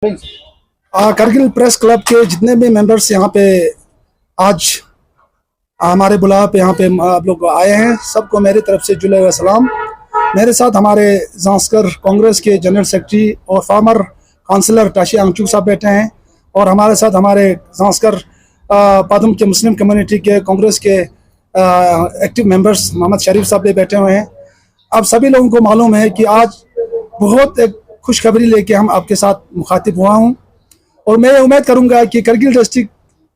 Kargil press club के जितने भी मेंबर्स यहाँ पे आज हमारे बुलावे पे यहाँ पे आप लोग आए हैं, सबको मेरी तरफ से जुले हुए सलाम। मेरे साथ हमारे ज़ांस्कर कांग्रेस के जनरल सेक्रेटरी और फार्मर काउंसलर टाशी आंगचुक साहब बैठे हैं, और हमारे साथ हमारे ज़ांस्कर पादुम के मुस्लिम कम्युनिटी के कांग्रेस के एक्टिव मेंबर्स मोहम्मद शरीफ साहब भी बैठे हुए हैं। अब सभी लोगों को मालूम है कि आज बहुत एक खुशखबरी लेके हम आपके साथ मुखातिब हुआ हूँ, और मैं उम्मीद करूँगा कि करगिल डिस्ट्रिक्ट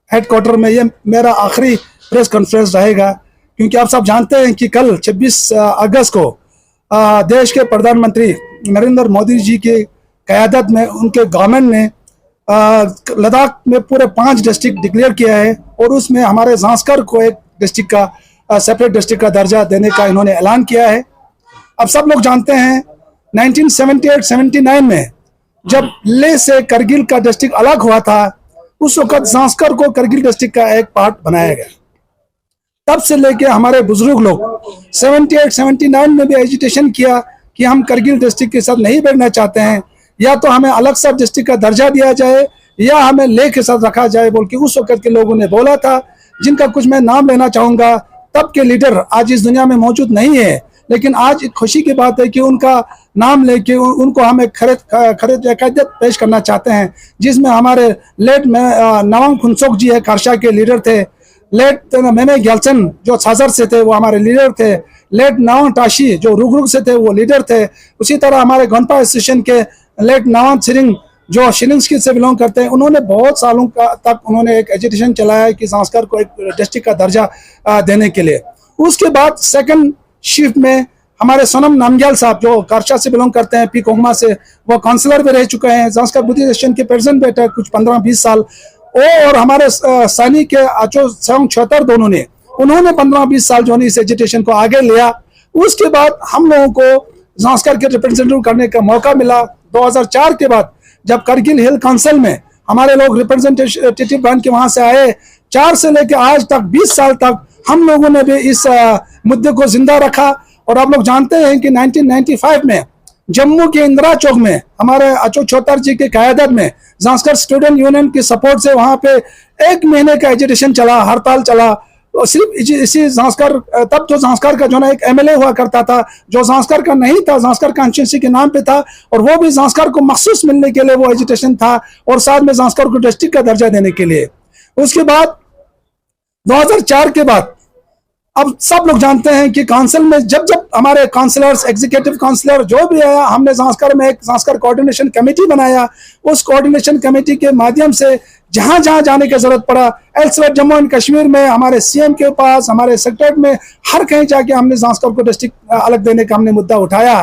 हेडक्वार्टर में ये मेरा आखिरी प्रेस कॉन्फ्रेंस रहेगा, क्योंकि आप सब जानते हैं कि कल 26 अगस्त को देश के प्रधानमंत्री नरेंद्र मोदी जी की क़यादत में उनके गवर्नमेंट ने लद्दाख में पूरे 5 डिस्ट्रिक्ट डिक्लेयर किया है, और उसमें हमारे ज़ांस्कर को एक डिस्ट्रिक्ट का सेपरेट डिस्ट्रिक्ट का दर्जा देने का इन्होंने ऐलान किया है। अब सब लोग जानते हैं 1978-79 में जब लेह से करगिल का डिस्ट्रिक्ट अलग हुआ था, उस वक्त ज़ांस्कर को करगिल डिस्ट्रिक्ट का एक पार्ट बनाया गया। तब से लेके हमारे बुजुर्ग लोग 78-79 में भी एजिटेशन किया कि हम करगिल डिस्ट्रिक्ट के साथ नहीं बैठना चाहते हैं, या तो हमें अलग सा डिस्ट्रिक्ट का दर्जा दिया जाए या हमें लेह के साथ रखा जाए बोल के उस वक्त के लोगों ने बोला था, जिनका कुछ मैं नाम लेना चाहूँगा। तब के लीडर आज इस दुनिया में मौजूद नहीं है, लेकिन आज एक खुशी की बात है कि उनका नाम लेके उनको हम एक खरीद अकायदत पेश करना चाहते हैं, जिसमें हमारे लेट में नवांग खुनसोक जी है, कारशा के लीडर थे। लेट मेमे ग्यालसन जो साजर से थे वो हमारे लीडर थे। लेट नवांग टाशी जो रुगरुग से थे वो लीडर थे। उसी तरह हमारे गोनपा स्टेशन के लेट नवांग सिरिंग जो शिलिंग्सकी से बिलोंग करते हैं, उन्होंने बहुत सालों तक उन्होंने एक एजिटेशन चलाया है कि ज़ांस्कर को एक डिस्ट्रिक्ट का दर्जा देने के लिए। उसके बाद सेकंड शिफ्ट में हमारे सोनम नामग्याल साहब जो कारशा से बिलोंग करते हैं, पी कोंगमा से, वो काउंसलर भी रह चुके हैं। ज़ांस्कर बुद्धिस्ट स्टेशन के प्रेसिडेंट बैठे कुछ 15-20 साल, और हमारे सानी के अचो सेवंग छोतर दोनों ने उन्होंने 15-20 साल जो है इस एजिटेशन को आगे लिया। उसके बाद हम लोगों को ज़ांस्कर के रिप्रेजेंटेटिव करने का मौका मिला। 2004 के बाद जब करगिल हिल काउंसिल में हमारे लोग रिप्रेजेंटेटिव बन के वहाँ से आए, 4 से लेकर आज तक 20 साल तक हम लोगों ने भी इस मुद्दे को जिंदा रखा। और आप लोग जानते हैं कि 1995 में जम्मू के इंदिरा चौक में हमारे अचो छोतर जी के क़यादत में ज़ांस्कर स्टूडेंट यूनियन की सपोर्ट से वहाँ पे 1 महीने का एजिटेशन चला, हड़ताल चला। और सिर्फ इसी ज़ांस्कर, तब तो ज़ांस्कर का जो ना एक MLA हुआ करता था जो ज़ांस्कर का नहीं था, ज़ांस्कर कॉन्स्टिट्यूंसी के नाम पे था, और वो भी ज़ांस्कर को मखसूस मिलने के लिए वो एजिटेशन था, और साथ में ज़ांस्कर को डिस्ट्रिक्ट का दर्जा देने के लिए। उसके बाद 2004 के बाद अब सब लोग जानते हैं कि काउंसिल में जब जब हमारे काउंसलर्स, एग्जीक्यूटिव काउंसलर जो भी आया, हमने ज़ांस्कर में एक ज़ांस्कर कोऑर्डिनेशन कमेटी बनाया। उस कोऑर्डिनेशन कमेटी के माध्यम से जहां जहां जाने की जरूरत पड़ा, एल्सवेयर जम्मू एंड कश्मीर में, हमारे CM के पास, हमारे सेक्रेटरीट में, हर कहीं जाके हमने ज़ांस्कर को डिस्ट्रिक्ट अलग देने का हमने मुद्दा उठाया।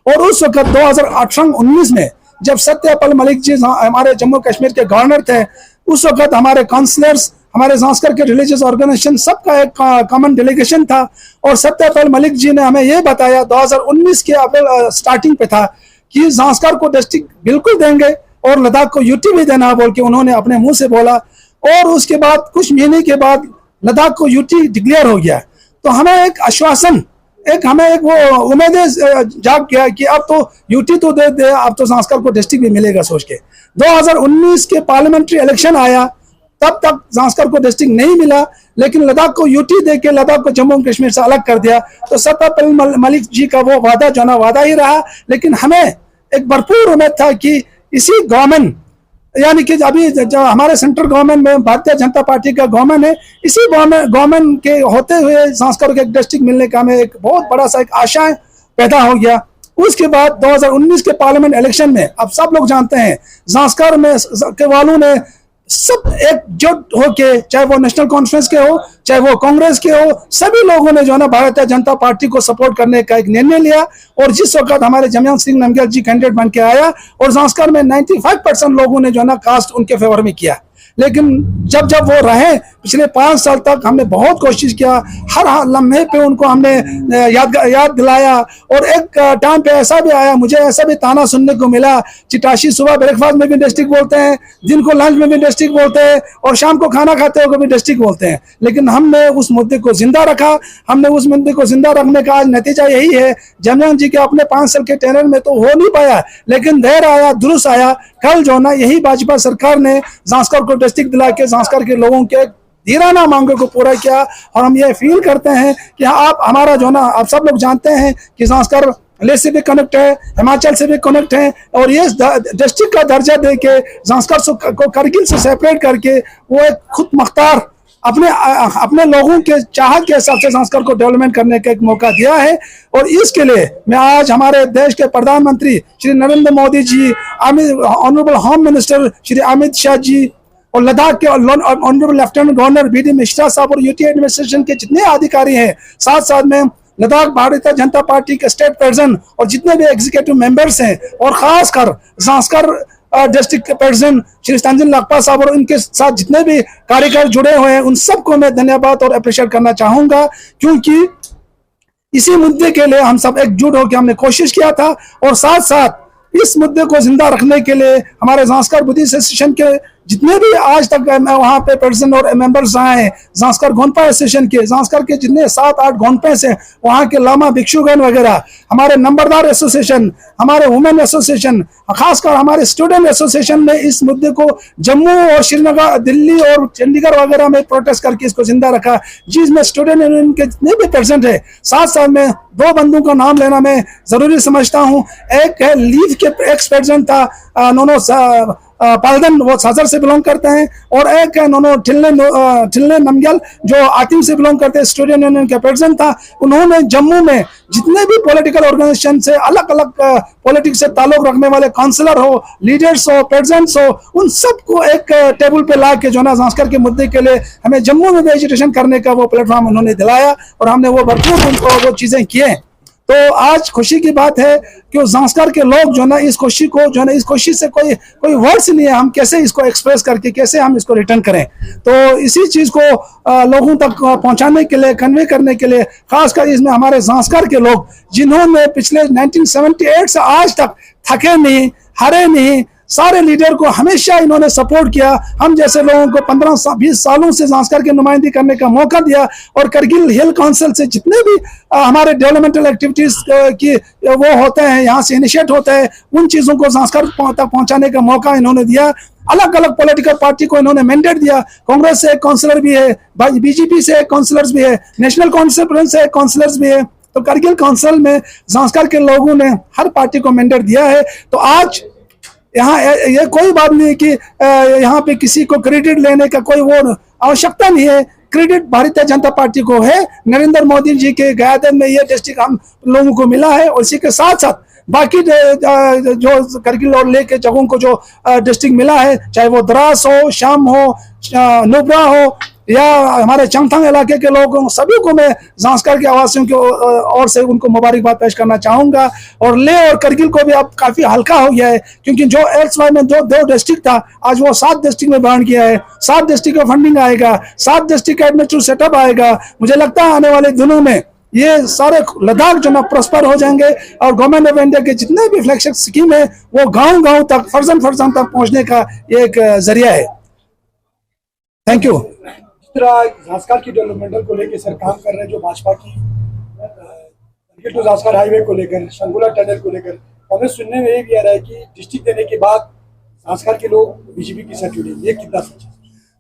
और उस वक्त 2018-19 में जब सत्यपाल मलिक जी हमारे जम्मू कश्मीर के गवर्नर थे, उस वक्त हमारे काउंसलर्स, हमारे ज़ांस्कर के रिलीजियस ऑर्गेनाइजेशन सबका एक कॉमन डेलीगेशन था, और सत्यपाल मलिक जी ने हमें ये बताया 2019 के अप्रैल स्टार्टिंग पे था कि ज़ांस्कर को डिस्ट्रिक्ट बिल्कुल देंगे और लद्दाख को UT भी देना बोल के उन्होंने अपने मुंह से बोला। और उसके बाद कुछ महीने के बाद लद्दाख को UT डिक्लेयर हो गया। तो हमें एक आश्वासन, हमें एक वो उम्मीद जाग गया कि अब तो UT तो दे दे, अब तो ज़ांस्कर को डिस्ट्रिक्ट भी मिलेगा सोच के। 2019 के पार्लियामेंट्री इलेक्शन आया, तब तक ज़ांस्कर को डिस्ट्रिक्ट नहीं मिला, लेकिन लद्दाख को UT दे के लद्दाख को जम्मू कश्मीर से अलग कर दिया। तो सत्यपाल मलिक जी का वो वादा जो ना वादा ही रहा, लेकिन हमें एक भरपूर उम्मीद था कि इसी गवर्नमेंट, यानी कि अभी जो हमारे सेंट्रल गवर्नमेंट में भारतीय जनता पार्टी का गवर्नमेंट है, इसी गवर्नमेंट के होते हुए ज़ांस्कर को एक डिस्ट्रिक्ट मिलने का हमें एक बहुत बड़ा सा एक आशा पैदा हो गया। उसके बाद 2019 के पार्लियामेंट इलेक्शन में अब सब लोग जानते हैं ज़ांस्कर में के वालों ने सब एकजुट होके, चाहे वो नेशनल कॉन्फ्रेंस के हो, चाहे वो कांग्रेस के हो, सभी लोगों ने जो है ना भारतीय जनता पार्टी को सपोर्ट करने का एक निर्णय लिया। और जिस वक्त हमारे जमयांग सिंह नामग्याल जी कैंडिडेट बन के आया, और ज़ांस्कर में 95% लोगों ने जो है ना कास्ट उनके फेवर में किया। लेकिन जब जब वो रहे पिछले 5 साल तक हमने बहुत कोशिश किया, हर लम्हे पे उनको हमने याद दिलाया। और एक टाइम पे ऐसा भी आया, मुझे ऐसा भी ताना सुनने को मिला, चिटाशी सुबह ब्रेकफास्ट में भी डिस्ट्रिक्ट बोलते हैं, दिन को लंच में भी डिस्ट्रिक्ट बोलते हैं और शाम को खाना खाते हुए भी डिस्ट्रिक्ट बोलते हैं। लेकिन हमने उस मुद्दे को जिंदा रखा। हमने उस मुद्दे को जिंदा रखने का आज नतीजा यही है। जमयांग जी के अपने 5 साल के टेनर में तो हो नहीं पाया, लेकिन देर आया दुरुस्त आया। कल जो ना यही भाजपा सरकार ने जांस्कर को डिस्ट्रिक्ट दिला के जांस्कर के लोगों के धीराना मांगों को पूरा किया। और हम ये फील करते हैं कि आप हमारा जो ना, आप सब लोग जानते हैं कि जांस्कर ले से भी कनेक्ट है, हिमाचल से भी कनेक्ट है, और ये डिस्ट्रिक्ट का दर्जा दे के जांस्कर को करगिल से सेपरेट करके वो एक खुद मुख्तार अपने लोगों के चाहत के हिसाब से जांस्कर को डेवलपमेंट करने का एक मौका दिया है। और इसके लिए मैं आज हमारे देश के प्रधानमंत्री Shri Narendra Modi ji, honourable home minister Shri Amit Shah ji, और लद्दाख के honourable lieutenant governor B D Mishra साहब और यूटी एडमिनिस्ट्रेशन के जितने अधिकारी हैं, साथ साथ में लद्दाख भारतीय जनता पार्टी के स्टेट प्रेसिडेंट और जितने भी एग्जीक्यूटिव मेंबर्स हैं, और खासकर जांस्कर डिस्ट्रिक्ट प्रेसिडेंट श्री तंजिन लाकपा साहब और उनके साथ जितने भी कार्यकर जुड़े हुए हैं, उन सबको मैं धन्यवाद और अप्रिशिएट करना चाहूंगा, क्योंकि इसी मुद्दे के लिए हम सब एकजुट होकर हमने कोशिश किया था। और साथ साथ इस मुद्दे को जिंदा रखने के लिए हमारे जांस्कर बुद्धिस्ट एसोसिएशन के जितने भी आज तक वहाँ पे प्रेसिडेंट और मेंबर्स आए हैं, जांस्कर गोंपा एसोसिएशन के, जांस्कर के जितने 7-8 गोंपे से वहाँ के लामा भिक्षुगण वगैरह, हमारे नंबरदार एसोसिएशन, हमारे वुमेन एसोसिएशन, खासकर हमारे स्टूडेंट एसोसिएशन ने इस मुद्दे को जम्मू और श्रीनगर, दिल्ली और चंडीगढ़ वगैरह में प्रोटेस्ट करके इसको जिंदा रखा, जिसमें स्टूडेंट यूनियन के जितने भी प्रेसिडेंट है। साथ साथ में 2 बंदों का नाम लेना मैं जरूरी समझता हूँ। एक है लीव के एक्स प्रेसिडेंट था नोनो पालदन, वो साजर से बिलोंग करते हैं, और एक है नोनो ठिल्ले नमग्याल जो आतिम से बिलोंग करते हैं, स्टूडेंट यूनियन के प्रेसिडेंट था। उन्होंने जम्मू में जितने भी पॉलिटिकल ऑर्गेनाइजेशन से अलग अलग पॉलिटिक्स से ताल्लुक रखने वाले काउंसलर हो, लीडर्स हो, प्रेसिडेंट्स हो, उन सबको एक टेबल पे ला के जो ना जांस्कर के मुद्दे के लिए हमें जम्मू में भी एजुटेशन करने का वो प्लेटफॉर्म उन्होंने दिलाया, और हमने वो भरपूर उनको वो चीजें किए। तो आज खुशी की बात है कि जांस्कर के लोग जो ना इस खुशी को जो ना, इस खुशी से कोई वर्ड्स नहीं है, हम कैसे इसको एक्सप्रेस करके कैसे हम इसको रिटर्न करें। तो इसी चीज को लोगों तक पहुंचाने के लिए, कन्वे करने के लिए, खासकर इसमें हमारे जांस्कर के लोग जिन्होंने पिछले 1978 से आज तक थके नहीं, हारे नहीं, सारे लीडर को हमेशा इन्होंने सपोर्ट किया। हम जैसे लोगों को 15-20 सालों से जांस्कर की नुमाइंदगी करने का मौका दिया, और करगिल हिल काउंसिल से जितने भी हमारे डेवलपमेंटल एक्टिविटीज की वो होते हैं, यहाँ से इनिशिएट होते हैं, उन चीजों को जांस्कर तक पहुंचाने का मौका इन्होंने दिया। अलग अलग पॉलिटिकल पार्टी को इन्होंने मैंडेट दिया। कांग्रेस से एक काउंसलर भी है, बीजेपी से एक काउंसलर्स भी है, नेशनल कॉन्फ्रेंस से एक काउंसलर्स भी है। तो करगिल काउंसिल में जांस्कर के लोगों ने हर पार्टी को मैंडेट दिया है। तो आज यहाँ ये कोई बात नहीं कि यहाँ पे किसी को क्रेडिट लेने का कोई वो आवश्यकता नहीं है। क्रेडिट भारतीय जनता पार्टी को है। नरेंद्र मोदी जी के क़यादत में ये डिस्ट्रिक्ट हम लोगों को मिला है, और इसी के साथ साथ बाकी जो करगिल और ले के जगहों को जो डिस्ट्रिक्ट मिला है, चाहे वो द्रास हो, शाम हो, नुब्रा हो, या हमारे चंगथांग इलाके के लोगों सभी को मैं जांस्कर के आवासियों की ओर से उनको मुबारकबाद पेश करना चाहूंगा। और ले और करगिल को भी अब काफी हल्का हो गया है, क्योंकि जो XY में 2 डिस्ट्रिक्ट था, आज वो 7 डिस्ट्रिक्ट में बढ़ गया है। 7 डिस्ट्रिक्ट का फंडिंग आएगा, 7 डिस्ट्रिक्ट का एडमिनिस्ट्रेटिव सेटअप आएगा। मुझे लगता है आने वाले दिनों में ये सारे लद्दाख जो ना प्रॉस्पर हो जाएंगे, और गवर्नमेंट ऑफ इंडिया के जितने भी फ्लैगशिप स्कीम है वो गाँव तक, फर्जन तक पहुंचने का ये एक जरिया है। Thank you. जांस्कर की डेवलपमेंटल को लेकर सर काम कर रहे हैं, जो भाजपा की टू जांस्कर हाईवे को लेकर, शंगुला टनल को लेकर, हमें सुनने में ये भी आ रहा है कि डिस्ट्रिक्ट देने के बाद जांस्कर के लोग बीजेपी की साथ जुड़े, ये कितना सच है?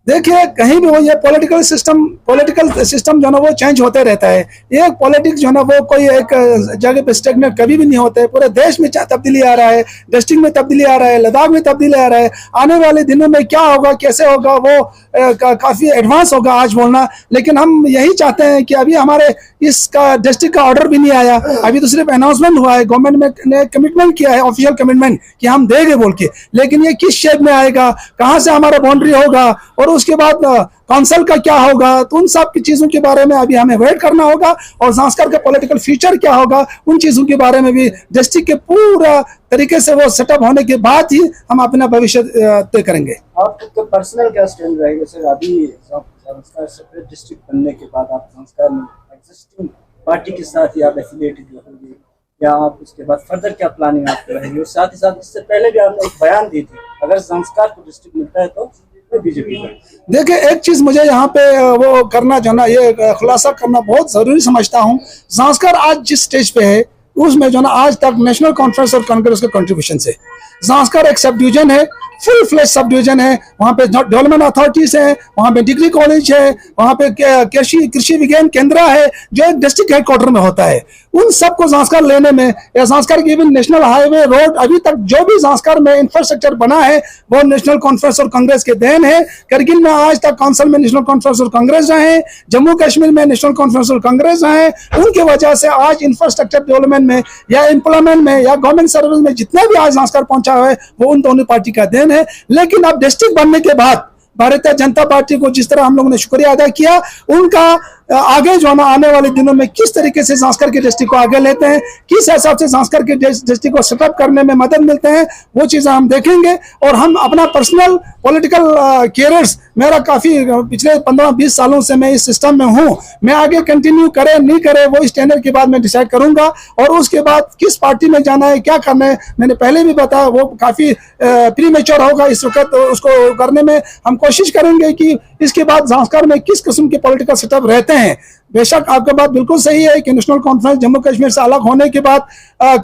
देखिए, कहीं भी हो ये पॉलिटिकल सिस्टम जो ना वो चेंज होते रहता है। ये पॉलिटिक्स जो ना वो कोई एक जगह पे स्टेगनेट कभी भी नहीं होते है। पूरे देश में तब्दीली आ रहा है, डिस्ट्रिक्ट में तब्दीली आ रहा है, लद्दाख में तब्दीली आ रहा है। आने वाले दिनों में क्या होगा, कैसे होगा, वो काफी एडवांस होगा आज बोलना। लेकिन हम यही चाहते हैं कि अभी हमारे इसका डिस्ट्रिक्ट का ऑर्डर भी नहीं आया, अभी तो सिर्फ अनाउंसमेंट हुआ है। गवर्नमेंट ने कमिटमेंट किया है, ऑफिशियल कमिटमेंट, कि हम देंगे बोल के, लेकिन ये किस शेप में आएगा, कहाँ से हमारा बाउंड्री होगा, और उसके बाद काउंसिल का क्या होगा, तो उन सब की चीज़ों के बारे में अभी हमें वेट करना होगा। और ज़ांस्कर का पॉलिटिकल फ्यूचर क्या होगा, उन चीज़ों के बारे में भी डिस्ट्रिक्ट के पूरा तरीके से वो सेटअप होने के बाद ही हम अपना भविष्य तय करेंगे। आपका पर्सनल क्या स्टैंड रहेगा सर? अभी ज़ांस्कर सेपरेट डिस्ट्रिक्ट बनने के बाद आप ज़ांस्कर में एग्जिस्टिंग पार्टी के साथ ही आप एफिलिएटेड होंगे, या आप उसके बाद फर्दर क्या प्लानिंग आपकी रहेगी? और साथ ही साथ इससे पहले भी आपने एक बयान दी थी, अगर ज़ांस्कर को डिस्ट्रिक्ट मिलता है तो बीजेपी में। देखिए, एक चीज मुझे यहाँ पे वो करना जो ना, ये खुलासा करना बहुत जरूरी समझता हूँ। ज़ांस्कर आज जिस स्टेज पे है उसमें जो ना आज तक नेशनल कॉन्फ्रेंस और कांग्रेस के कंट्रीब्यूशन से ज़ांस्कर एक सब डिवीजन है, फुल फ्लेश सब डिवीजन है। वहाँ पे डेवलपमेंट अथॉरिटीज है, वहाँ पे डिग्री कॉलेज है, वहाँ पे कृषि विज्ञान केंद्र है जो एक डिस्ट्रिक्ट हेडक्वार्टर में होता है। उन सबको ज़ांस्कर लेने में, या ज़ांस्कर की इवन नेशनल हाईवे रोड अभी तक जो भी ज़ांस्कर में इंफ्रास्ट्रक्चर बना है वो नेशनल कॉन्फ्रेंस और कांग्रेस के देन है। करगिल में आज तक काउंसिल में नेशनल कॉन्फ्रेंस और कांग्रेस रहे, जम्मू कश्मीर में नेशनल कॉन्फ्रेंस और कांग्रेस रहे। उनके वजह से आज इंफ्रास्ट्रक्चर डेवलपमेंट में या एम्प्लॉयमेंट में या गवर्नमेंट सर्विस में जितना भी आज ज़ांस्कर पहुंचा है वो उन दोनों पार्टी का देन है। लेकिन अब डिस्ट्रिक्ट बनने के बाद भारतीय जनता पार्टी को जिस तरह हम लोगों ने शुक्रिया अदा किया, उनका आगे जो है आने वाले दिनों में किस तरीके से ज़ांस्कर के डिस्ट्रिक्ट को आगे लेते हैं, किस हिसाब से ज़ांस्कर के डिस्ट्रिक्ट को सेटअप करने में मदद मिलते हैं, वो चीज़ें हम देखेंगे। और हम अपना पर्सनल पॉलिटिकल कैरियर्स, मेरा काफ़ी पिछले 15-20 सालों से मैं इस सिस्टम में हूँ, मैं आगे कंटिन्यू करे नहीं करे वो इस टेंडर के बाद मैं डिसाइड करूँगा। और उसके बाद किस पार्टी में जाना है, क्या करना है, मैंने पहले भी बताया, वो काफ़ी प्रीमेच्योर होगा इस वक्त। उसको करने में हम कोशिश करेंगे कि इसके बाद ज़ांस्कर में किस किस्म के पॉलिटिकल सेटअप रहते हैं। बेशक आपका बात बिल्कुल सही है कि नेशनल कॉन्फ्रेंस जम्मू कश्मीर से अलग होने के बाद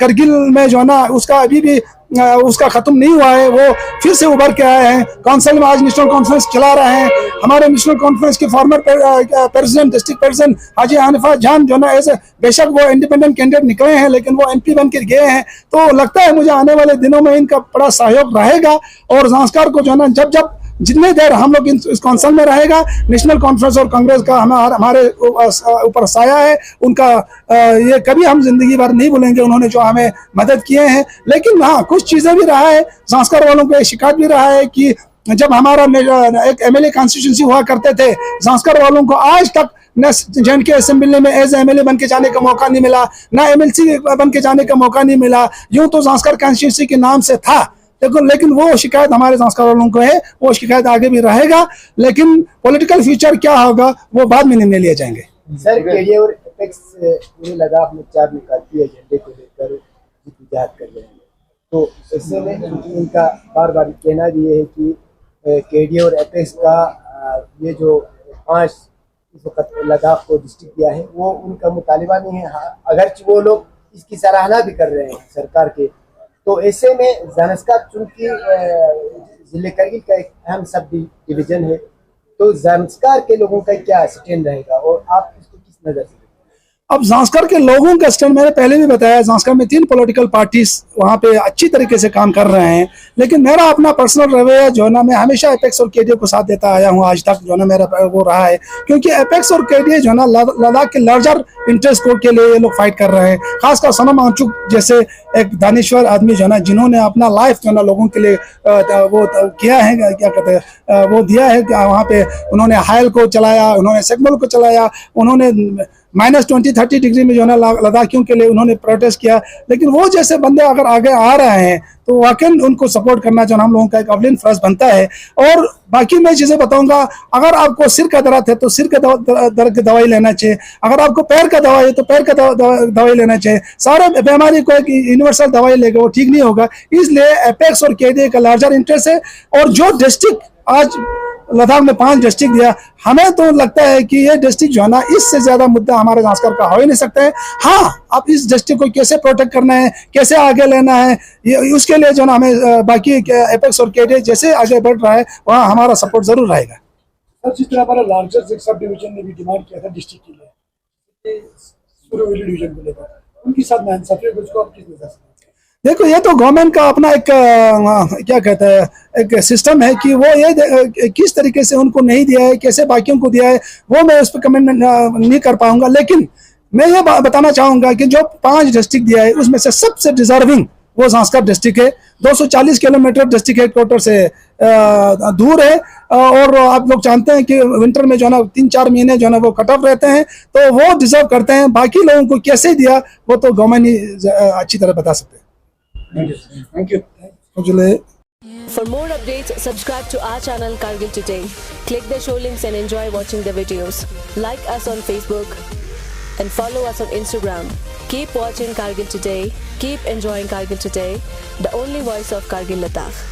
करगिल में जो है ना उसका अभी भी उसका खत्म नहीं हुआ है, वो फिर से उभर के आए हैं। काउंसिल में आज नेशनल कॉन्फ्रेंस चला रहे हैं। हमारे नेशनल कॉन्फ्रेंस के फॉर्मर प्रेसिडेंट, डिस्ट्रिक्ट प्रेसिडेंट हाजी हनीफा जान जो ना ऐसे, बेशक वो इंडिपेंडेंट कैंडिडेट निकले हैं लेकिन वो एमपी बन के गए हैं। तो लगता है मुझे आने वाले दिनों में इनका बड़ा सहयोग रहेगा। और ज़ांस्कर को जो है ना जब जितने देर हम लोग इस काउंसिल में रहेगा, नेशनल कॉन्फ्रेंस और कांग्रेस का हमारे ऊपर साया है। उनका ये कभी हम जिंदगी भर नहीं भूलेंगे, उन्होंने जो हमें मदद किए हैं। लेकिन हाँ, कुछ चीज़ें भी रहा है, ज़ांस्कर वालों को शिकायत भी रहा है कि जब हमारा एक एमएलए कॉन्स्टिट्यूंसी हुआ करते थे, ज़ांस्कर वालों को आज तक न जैन के असेंबली में एज एमएलए बन के जाने का मौका नहीं मिला, ना एमएलसी बन के जाने का मौका नहीं मिला। यूँ तो ज़ांस्कर कॉन्स्टिट्यूंसी के नाम से था, लेकिन वो शिकायत हमारे ज़ांस्कर वालों को है, वो शिकायत आगे भी रहेगा। लेकिन पॉलिटिकल फ्यूचर क्या होगा वो बाद में निर्णय लिए जाएंगे। सर, केडीए और एपेक्स पूरे लद्दाख में 4 निकालती है झंडे को लेकर जिहाद कर रहे हैं, तो इससे में इनका बार बार कहना भी ये है कि केडीए और एपेक्स का ये जो 5 इस वक्त लद्दाख को डिस्ट्रिक्ट दिया है वो उनका मुतालिबा नहीं है। अगरचे वो लोग इसकी सराहना भी कर रहे हैं सरकार के, तो ऐसे में ज़ांस्कर चूंकि जिले करगिल का एक अहम सब डिवीजन है, तो ज़ांस्कर के लोगों का क्या स्टैंड रहेगा और आप इसको किस नज़र से? अब ज़ांस्कर के लोगों का स्टैंड मैंने पहले भी बताया, ज़ांस्कर में 3 पॉलिटिकल पार्टीज वहाँ पे अच्छी तरीके से काम कर रहे हैं। लेकिन मेरा अपना पर्सनल रवैया जो है ना, मैं हमेशा एपेक्स और केडीए को साथ देता आया हूँ, आज तक जो है ना मेरा वो रहा है। क्योंकि एपेक्स और केडीए जो है ना लद्दाख के लार्जर इंटरेस्ट के लिए ये लोग फाइट कर रहे हैं। खासकर सनम वांगचुक जैसे एक दानिश्वर आदमी जो है ना, जिन्होंने अपना लाइफ जो है ना लोगों के लिए वो किया है, क्या कहते हैं, वो दिया है। वहाँ पे उन्होंने हायल को चलाया, उन्होंने सेगमल को चलाया, उन्होंने -20-30 डिग्री में जो है ना लद्दाखियों के लिए उन्होंने प्रोटेस्ट किया। लेकिन वो जैसे बंदे अगर आगे आ रहे हैं तो वाकई उनको सपोर्ट करना जो हम लोगों का एक अवलिन फर्ज बनता है। और बाकी मैं चीज़ें बताऊंगा, अगर आपको सिर का दर्द है तो सिर का दर्द की दवाई लेना चाहिए, अगर आपको पैर का दवाई है तो पैर का दवाई लेना चाहिए। सारे बीमारी को एक यूनिवर्सल दवाई लेगा वो ठीक नहीं होगा। इसलिए एपेक्स और केडीए का लार्जर इंटरेस्ट है। और जो डिस्ट्रिक्ट आज लद्दाख में 5 डिस्ट्रिक्ट दिया, हमें तो लगता है कि ये डिस्ट्रिक्ट जो है ना, इससे ज्यादा मुद्दा हमारे ज़ांस्कर का हो ही नहीं सकता है। हाँ, अब इस डिस्ट्रिक्ट को कैसे प्रोटेक्ट करना है, कैसे आगे लेना है, ये उसके लिए जो ना हमें बाकी एपेक्स और केडीए जैसे आगे बढ़ रहा है वहाँ हमारा सपोर्ट जरूर रहेगा। सर, जिस तरह हमारा लार्जर सब डिवीजन ने भी डिमांड किया था डिस्ट्रिक्ट के लिए, सुरवली डिवीजन को लेकर, उनके साथ नाइंसाफी है, उसको आप किस नजर से? देखो, ये तो गवर्नमेंट का अपना एक क्या कहते हैं, एक सिस्टम है कि वो ये किस तरीके से उनको नहीं दिया है, कैसे बाकियों को दिया है, वो मैं उस पर कमेंट नहीं कर पाऊंगा। लेकिन मैं ये बताना चाहूँगा कि जो 5 डिस्ट्रिक्ट दिया है उसमें से सबसे डिजर्विंग वो ज़ांस्कर डिस्ट्रिक्ट है। 240 किलोमीटर डिस्ट्रिक्ट हेडक्वार्टर से दूर है। और आप लोग जानते हैं कि विंटर में जो है ना 3-4 महीने जो है ना वो कट ऑफ रहते हैं, तो वो डिजर्व करते हैं। बाकी लोगों को कैसे दिया वो तो गवर्नमेंट ही अच्छी तरह बता सकते हैं। Thank you. मुझे For more updates, subscribe to our channel Kargil Today. Click the show links and enjoy watching the videos. Like us on Facebook and follow us on Instagram. Keep watching Kargil Today. Keep enjoying Kargil Today, the only voice of Kargil Ladakh.